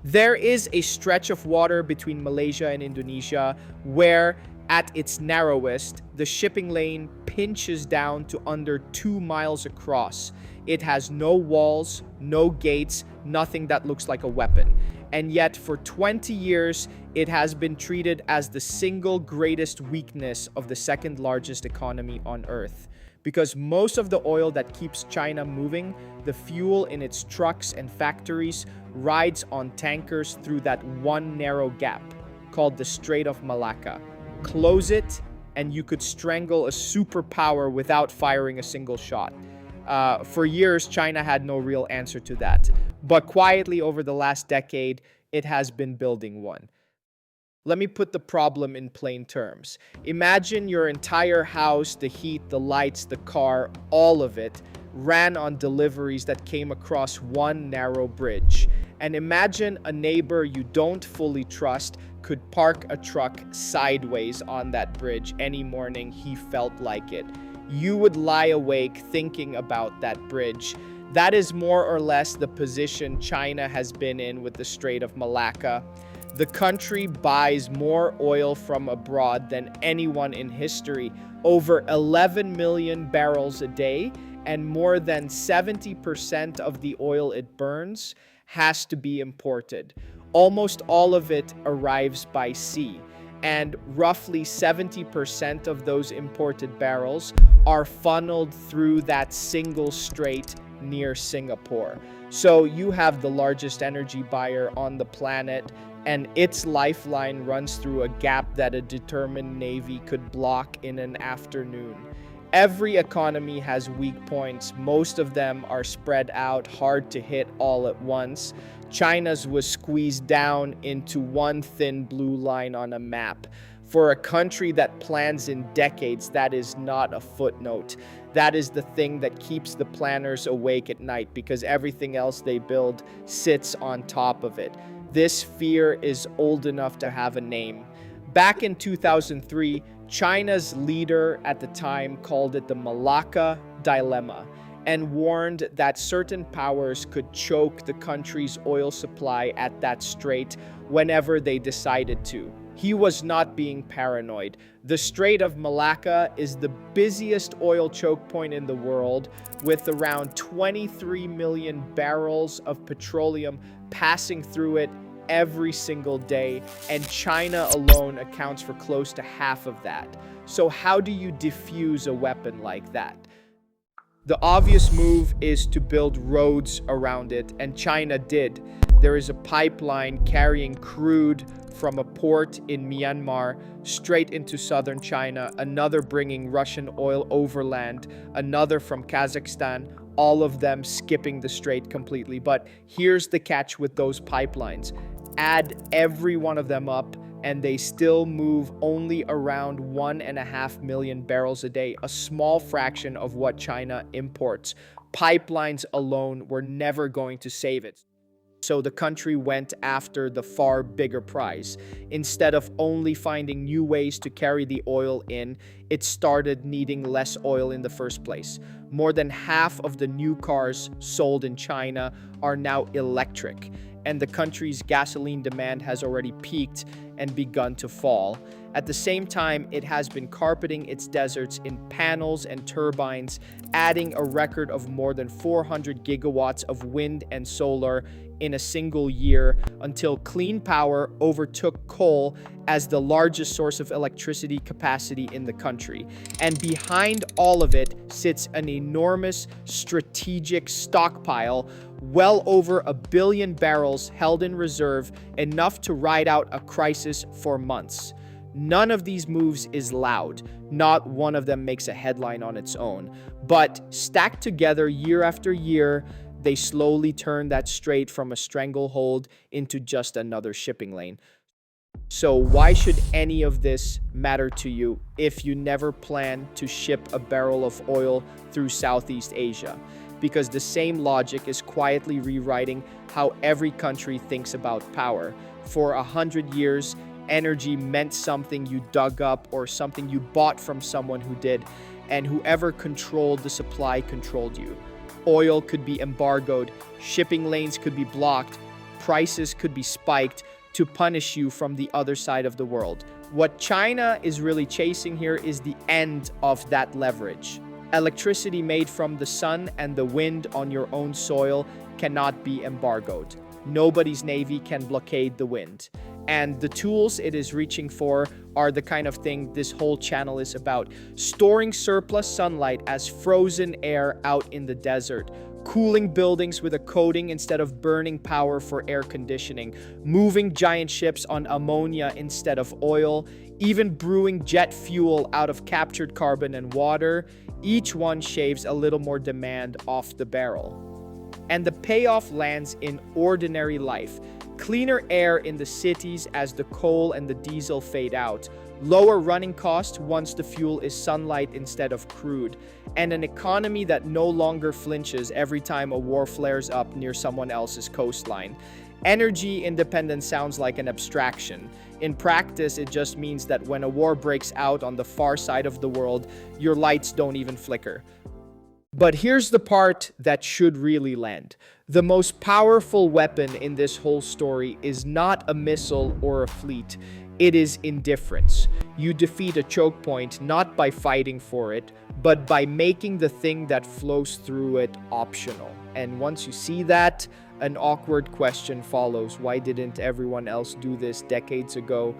There is a stretch of water between Malaysia and Indonesia where, at its narrowest, the shipping lane pinches down to under 2 miles across. It has no walls, no gates, nothing that looks like a weapon. And yet, for 20 years, it has been treated as the single greatest weakness of the second largest economy on Earth. Because most of the oil that keeps China moving, the fuel in its trucks and factories, rides on tankers through that one narrow gap called the Strait of Malacca. Close it, and you could strangle a superpower without firing a single shot. For years, China had no real answer to that. But quietly over the last decade, it has been building one. Let me put the problem in plain terms. Imagine your entire house, the heat, the lights, the car, all of it, ran on deliveries that came across one narrow bridge. And imagine a neighbor you don't fully trust could park a truck sideways on that bridge any morning he felt like it. You would lie awake thinking about that bridge. That is more or less the position China has been in with the Strait of Malacca. The country buys more oil from abroad than anyone in history, over 11 million barrels a day, and more than 70% of the oil it burns has to be imported. Almost all of it arrives by sea, and roughly 70% of those imported barrels are funneled through that single strait near Singapore. So you have the largest energy buyer on the planet, and its lifeline runs through a gap that a determined navy could block in an afternoon. Every economy has weak points. Most of them are spread out, hard to hit all at once. China's was squeezed down into one thin blue line on a map. For a country that plans in decades, that is not a footnote. That is the thing that keeps the planners awake at night, because everything else they build sits on top of it. This fear is old enough to have a name. Back in 2003, China's leader at the time called it the Malacca Dilemma and warned that certain powers could choke the country's oil supply at that strait whenever they decided to. He was not being paranoid. The Strait of Malacca is the busiest oil choke point in the world, with around 23 million barrels of petroleum passing through it every single day, and China alone accounts for close to half of that. So how do you defuse a weapon like that? The obvious move is to build roads around it, and China did. There is a pipeline carrying crude from a port in Myanmar straight into southern China, another bringing Russian oil overland, another from Kazakhstan, all of them skipping the strait completely. But here's the catch with those pipelines. Add every one of them up, and they still move only around 1.5 million barrels a day, a small fraction of what China imports. Pipelines alone were never going to save it. So the country went after the far bigger prize. Instead of only finding new ways to carry the oil in, it started needing less oil in the first place. More than half of the new cars sold in China are now electric, and the country's gasoline demand has already peaked and begun to fall. At the same time, it has been carpeting its deserts in panels and turbines, adding a record of more than 400 gigawatts of wind and solar in a single year, until clean power overtook coal as the largest source of electricity capacity in the country. And behind all of it sits an enormous strategic stockpile, well over 1 billion barrels held in reserve, enough to ride out a crisis for months. None of these moves is loud. Not one of them makes a headline on its own. But stacked together year after year, they slowly turn that strait from a stranglehold into just another shipping lane. So why should any of this matter to you if you never plan to ship a barrel of oil through Southeast Asia? Because the same logic is quietly rewriting how every country thinks about power. For 100 years, energy meant something you dug up or something you bought from someone who did, and whoever controlled the supply controlled you. Oil could be embargoed, shipping lanes could be blocked, prices could be spiked to punish you from the other side of the world. What China is really chasing here is the end of that leverage. Electricity made from the sun and the wind on your own soil cannot be embargoed. Nobody's navy can blockade the wind. And the tools it is reaching for are the kind of thing this whole channel is about. Storing surplus sunlight as frozen air out in the desert, cooling buildings with a coating instead of burning power for air conditioning, moving giant ships on ammonia instead of oil, even brewing jet fuel out of captured carbon and water. Each one shaves a little more demand off the barrel. And the payoff lands in ordinary life. Cleaner air in the cities as the coal and the diesel fade out. Lower running costs once the fuel is sunlight instead of crude. And an economy that no longer flinches every time a war flares up near someone else's coastline. Energy independence sounds like an abstraction. In practice, it just means that when a war breaks out on the far side of the world, your lights don't even flicker. But here's the part that should really land. The most powerful weapon in this whole story is not a missile or a fleet. It is indifference. You defeat a choke point not by fighting for it, but by making the thing that flows through it optional. And once you see that, an awkward question follows. Why didn't everyone else do this decades ago?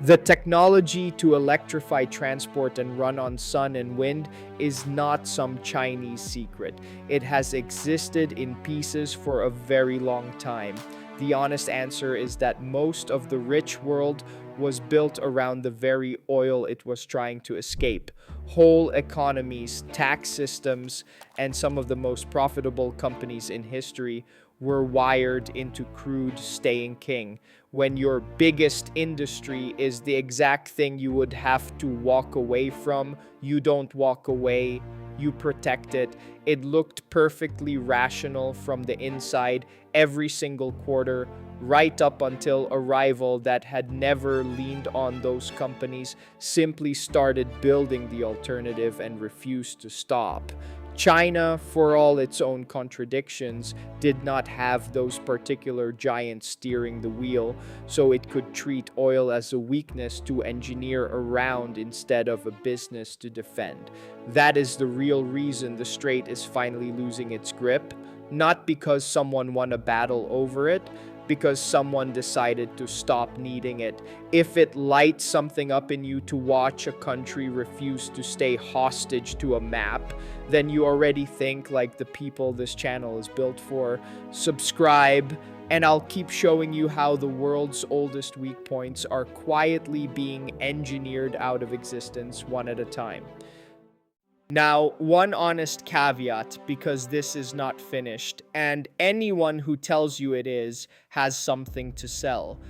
The technology to electrify transport and run on sun and wind is not some Chinese secret. It has existed in pieces for a very long time. The honest answer is that most of the rich world was built around the very oil it was trying to escape. Whole economies, tax systems, and some of the most profitable companies in history were wired into crude staying king. When your biggest industry is the exact thing you would have to walk away from, you don't walk away, you protect it. It looked perfectly rational from the inside every single quarter, right up until a rival that had never leaned on those companies simply started building the alternative and refused to stop. China, for all its own contradictions, did not have those particular giants steering the wheel, so it could treat oil as a weakness to engineer around instead of a business to defend. That is the real reason the Strait is finally losing its grip, not because someone won a battle over it, because someone decided to stop needing it. If it lights something up in you to watch a country refuse to stay hostage to a map, then you already think like the people this channel is built for. Subscribe, and I'll keep showing you how the world's oldest weak points are quietly being engineered out of existence one at a time. Now, one honest caveat, because this is not finished, and anyone who tells you it is has something to sell.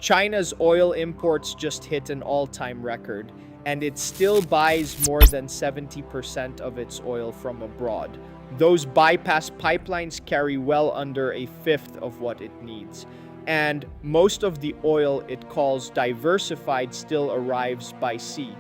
China's oil imports just hit an all-time record, and it still buys more than 70% of its oil from abroad. Those bypass pipelines carry well under a fifth of what it needs. And most of the oil it calls diversified still arrives by sea.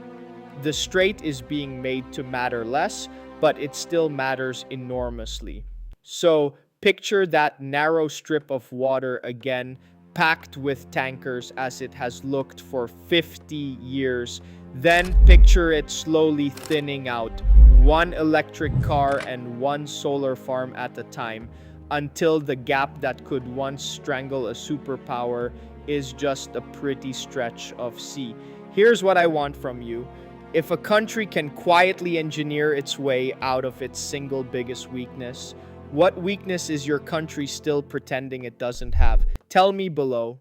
The Strait is being made to matter less, but it still matters enormously. So picture that narrow strip of water again, packed with tankers as it has looked for 50 years. Then picture it slowly thinning out, one electric car and one solar farm at a time, until the gap that could once strangle a superpower is just a pretty stretch of sea. Here's what I want from you. If a country can quietly engineer its way out of its single biggest weakness, what weakness is your country still pretending it doesn't have? Tell me below.